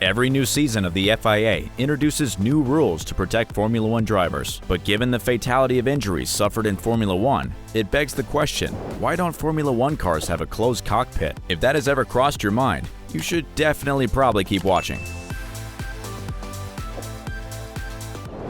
Every new season of the FIA introduces new rules to protect Formula One drivers, but given the fatality of injuries suffered in Formula One, it begs the question, why don't Formula One cars have a closed cockpit? If that has ever crossed your mind, you should definitely probably keep watching.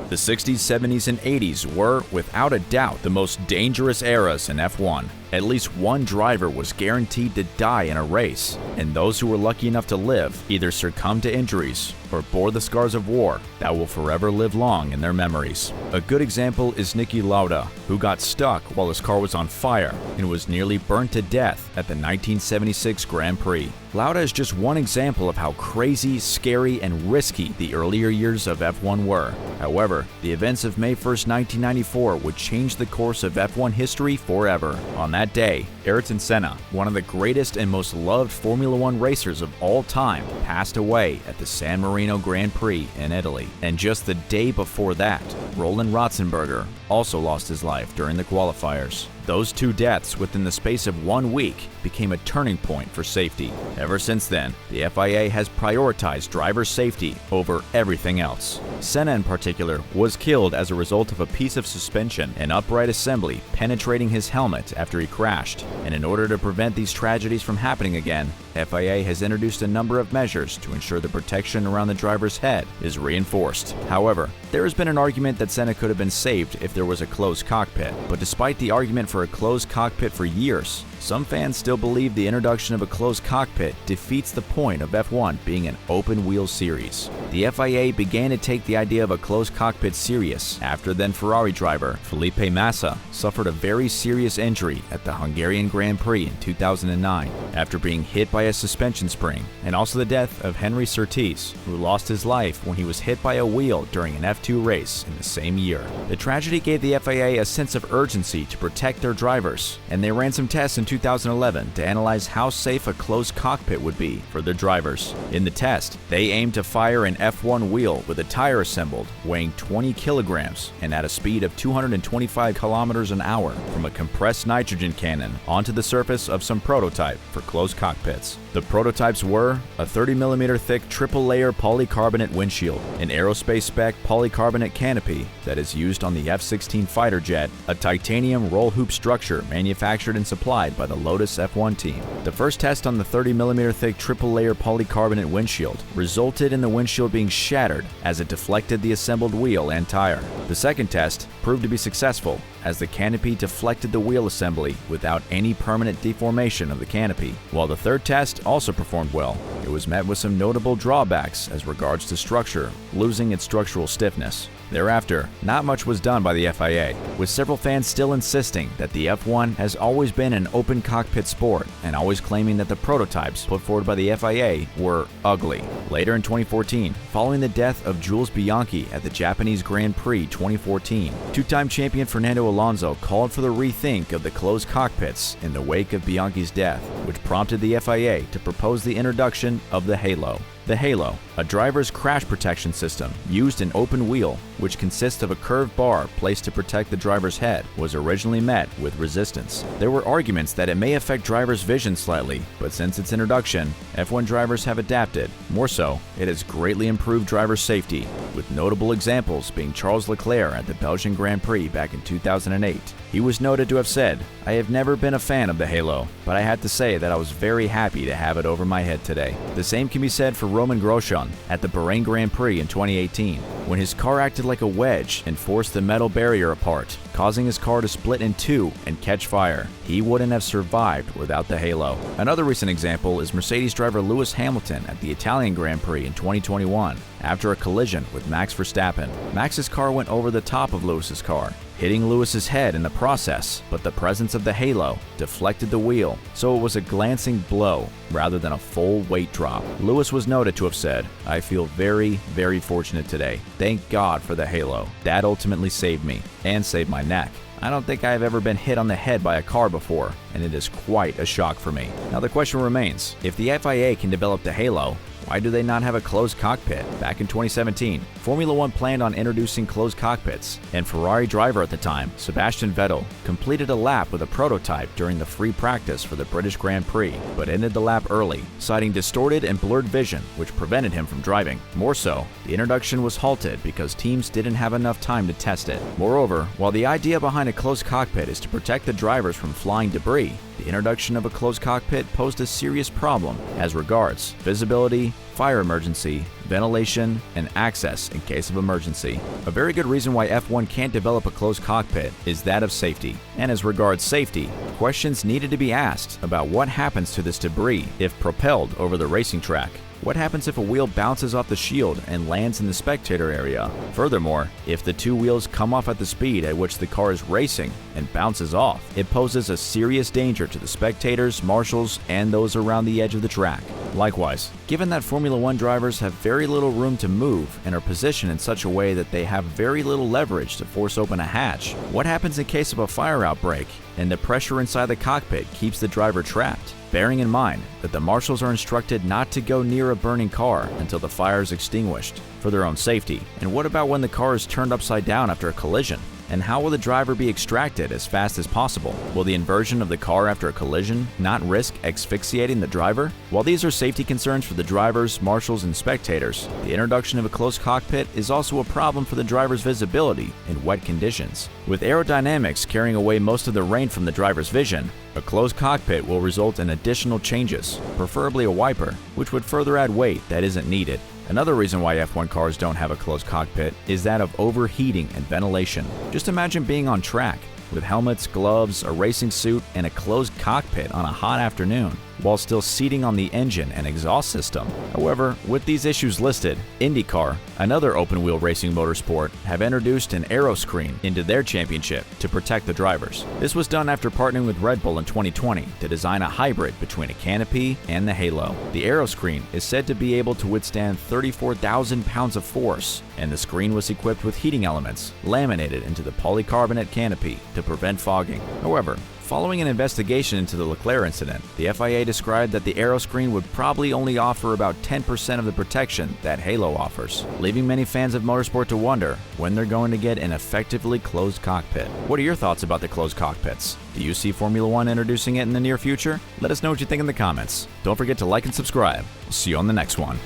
The 60s, 70s, and 80s were, without a doubt, the most dangerous eras in F1. At least one driver was guaranteed to die in a race, and those who were lucky enough to live either succumbed to injuries or bore the scars of war that will forever live long in their memories. A good example is Niki Lauda, who got stuck while his car was on fire and was nearly burnt to death at the 1976 Grand Prix. Lauda is just one example of how crazy, scary, and risky the earlier years of F1 were. However, the events of May 1st, 1994 would change the course of F1 history forever. On that day, Ayrton Senna, one of the greatest and most loved Formula One racers of all time, passed away at the San Marino Grand Prix in Italy. And just the day before that, Roland Ratzenberger also lost his life during the qualifiers. Those two deaths within the space of 1 week became a turning point for safety. Ever since then, the FIA has prioritized driver safety over everything else. Senna in particular was killed as a result of a piece of suspension and upright assembly penetrating his helmet after he crashed. And in order to prevent these tragedies from happening again, FIA has introduced a number of measures to ensure the protection around the driver's head is reinforced. However, there has been an argument that Senna could have been saved if there was a closed cockpit. But despite the argument for a closed cockpit for years, some fans still believe the introduction of a closed cockpit defeats the point of F1 being an open-wheel series. The FIA began to take the idea of a closed cockpit serious after then Ferrari driver Felipe Massa suffered a very serious injury at the Hungarian Grand Prix in 2009 after being hit by a suspension spring, and also the death of Henry Surtees, who lost his life when he was hit by a wheel during an F2 race in the same year. The tragedy gave the FIA a sense of urgency to protect their drivers, and they ran some tests in 2011 to analyze how safe a closed cockpit would be for their drivers. In the test, they aimed to fire an F1 wheel with a tire assembled weighing 20 kilograms and at a speed of 225 kilometers an hour from a compressed nitrogen cannon onto the surface of some prototype for closed cockpits. The prototypes were a 30mm thick triple-layer polycarbonate windshield, an aerospace spec polycarbonate canopy that is used on the F-16 fighter jet, a titanium roll hoop structure manufactured and supplied by the Lotus F1 team. The first test on the 30mm thick triple-layer polycarbonate windshield resulted in the windshield being shattered as it deflected the assembled wheel and tire. The second test proved to be successful as the canopy deflected the wheel assembly without any permanent deformation of the canopy. While the third test also performed well, it was met with some notable drawbacks as regards to structure, losing its structural stiffness. Thereafter, not much was done by the FIA, with several fans still insisting that the F1 has always been an open cockpit sport and always claiming that the prototypes put forward by the FIA were ugly. Later in 2014, following the death of Jules Bianchi at the Japanese Grand Prix 2014, two-time champion Fernando Alonso called for the rethink of the closed cockpits in the wake of Bianchi's death, which prompted the FIA to propose the introduction of the Halo. The Halo, a driver's crash protection system used in open wheel, which consists of a curved bar placed to protect the driver's head, was originally met with resistance. There were arguments that it may affect drivers' vision slightly, but since its introduction, F1 drivers have adapted. More so, it has greatly improved driver safety, with notable examples being Charles Leclerc at the Belgian Grand Prix back in 2008. He was noted to have said, "I have never been a fan of the Halo, but I had to say that I was very happy to have it over my head today." The same can be said for Roman Grosjean at the Bahrain Grand Prix in 2018, when his car acted like a wedge and forced the metal barrier apart, causing his car to split in two and catch fire. He wouldn't have survived without the Halo. Another recent example is Mercedes driver Lewis Hamilton at the Italian Grand Prix in 2021 after a collision with Max Verstappen. Max's car went over the top of Lewis's car, hitting Lewis's head in the process, but the presence of the Halo deflected the wheel, so it was a glancing blow rather than a full weight drop. Lewis was noted to have said, "I feel very, very fortunate today. Thank God for the Halo. That ultimately saved me, and saved my neck. I don't think I have ever been hit on the head by a car before, and it is quite a shock for me." Now the question remains, if the FIA can develop the Halo, Why do they not have a closed cockpit? Back in 2017, Formula One planned on introducing closed cockpits, and Ferrari driver at the time, Sebastian Vettel, completed a lap with a prototype during the free practice for the British Grand Prix, but ended the lap early, citing distorted and blurred vision, which prevented him from driving. More so, the introduction was halted because teams didn't have enough time to test it. Moreover, while the idea behind a closed cockpit is to protect the drivers from flying debris, the introduction of a closed cockpit posed a serious problem as regards visibility, fire emergency, ventilation, and access in case of emergency. A very good reason why F1 can't develop a closed cockpit is that of safety. And as regards safety, questions needed to be asked about what happens to this debris if propelled over the racing track. What happens if a wheel bounces off the shield and lands in the spectator area? Furthermore, if the two wheels come off at the speed at which the car is racing and bounces off, it poses a serious danger to the spectators, marshals, and those around the edge of the track. Likewise, given that Formula One drivers have very little room to move and are positioned in such a way that they have very little leverage to force open a hatch, what happens in case of a fire outbreak and the pressure inside the cockpit keeps the driver trapped? Bearing in mind that the marshals are instructed not to go near a burning car until the fire is extinguished for their own safety. And what about when the car is turned upside down after a collision? And how will the driver be extracted as fast as possible? Will the inversion of the car after a collision not risk asphyxiating the driver? While these are safety concerns for the drivers, marshals, and spectators, the introduction of a closed cockpit is also a problem for the driver's visibility in wet conditions. With aerodynamics carrying away most of the rain from the driver's vision, a closed cockpit will result in additional changes, preferably a wiper, which would further add weight that isn't needed. Another reason why F1 cars don't have a closed cockpit is that of overheating and ventilation. Just imagine being on track with helmets, gloves, a racing suit, and a closed cockpit on a hot afternoon, while still seating on the engine and exhaust system. However, with these issues listed, IndyCar, another open-wheel racing motorsport, have introduced an Aeroscreen into their championship to protect the drivers. This was done after partnering with Red Bull in 2020 to design a hybrid between a canopy and the halo. The Aeroscreen is said to be able to withstand 34,000 pounds of force, and the screen was equipped with heating elements laminated into the polycarbonate canopy to prevent fogging. However, following an investigation into the Leclerc incident, the FIA described that the Aeroscreen would probably only offer about 10% of the protection that Halo offers, leaving many fans of motorsport to wonder when they're going to get an effectively closed cockpit. What are your thoughts about the closed cockpits? Do you see Formula One introducing it in the near future? Let us know what you think in the comments. Don't forget to like and subscribe. We'll see you on the next one.